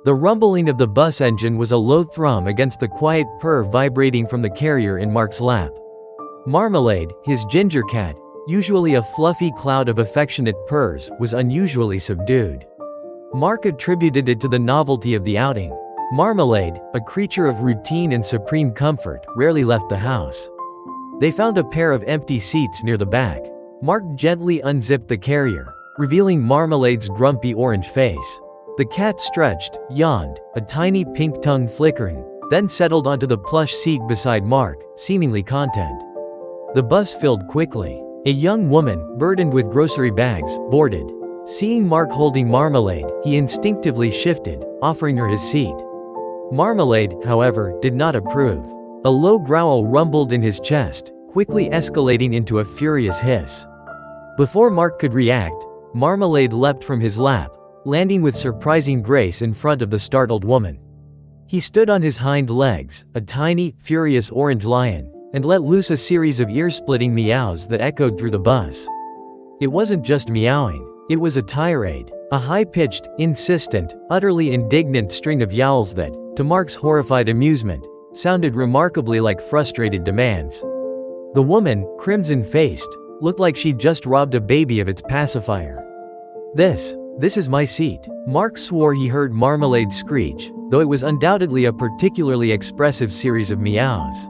The rumbling of the bus engine was a low thrum against the quiet purr vibrating from the carrier in Mark's lap. Marmalade, his ginger cat, usually a fluffy cloud of affectionate purrs, was unusually subdued. Mark attributed it to the novelty of the outing. Marmalade, a creature of routine and supreme comfort, rarely left the house. They found a pair of empty seats near the back. Mark gently unzipped the carrier, revealing Marmalade's grumpy orange face. The cat stretched, yawned, a tiny pink tongue flickering, then settled onto the plush seat beside Mark, seemingly content. The bus filled quickly. A young woman, burdened with grocery bags, boarded. Seeing Mark holding Marmalade, he instinctively shifted, offering her his seat. Marmalade, however, did not approve. A low growl rumbled in his chest, quickly escalating into a furious hiss. Before Mark could react, Marmalade leapt from his lap, landing with surprising grace in front of the startled woman. He stood on his hind legs, a tiny, furious orange lion, and let loose a series of ear-splitting meows that echoed through the bus. It wasn't just meowing, it was a tirade, a high-pitched, insistent, utterly indignant string of yowls that, to Mark's horrified amusement, sounded remarkably like frustrated demands. The woman, crimson-faced, looked like she'd just robbed a baby of its pacifier. This is my seat. Mark swore he heard Marmalade screech, though it was undoubtedly a particularly expressive series of meows.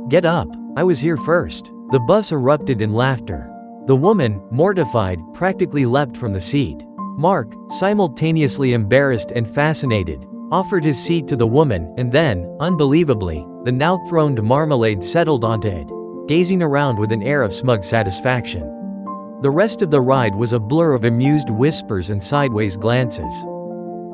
Get up, I was here first. The bus erupted in laughter. The woman, mortified, practically leapt from the seat. Mark, simultaneously embarrassed and fascinated, offered his seat to the woman, and then, unbelievably, the now throned Marmalade settled onto it, gazing around with an air of smug satisfaction. The rest of the ride was a blur of amused whispers and sideways glances.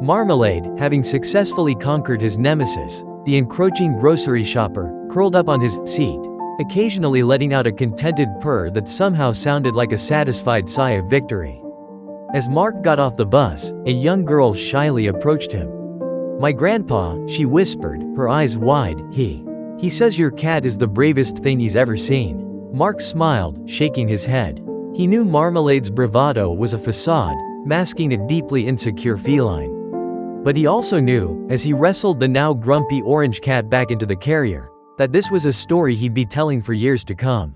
Marmalade, having successfully conquered his nemesis, the encroaching grocery shopper, curled up on his seat, occasionally letting out a contented purr that somehow sounded like a satisfied sigh of victory. As Mark got off the bus, a young girl shyly approached him. "My grandpa," she whispered, her eyes wide, he says your cat is the bravest thing he's ever seen." Mark smiled, shaking his head. He knew Marmalade's bravado was a facade, masking a deeply insecure feline. But he also knew, as he wrestled the now grumpy orange cat back into the carrier, that this was a story he'd be telling for years to come.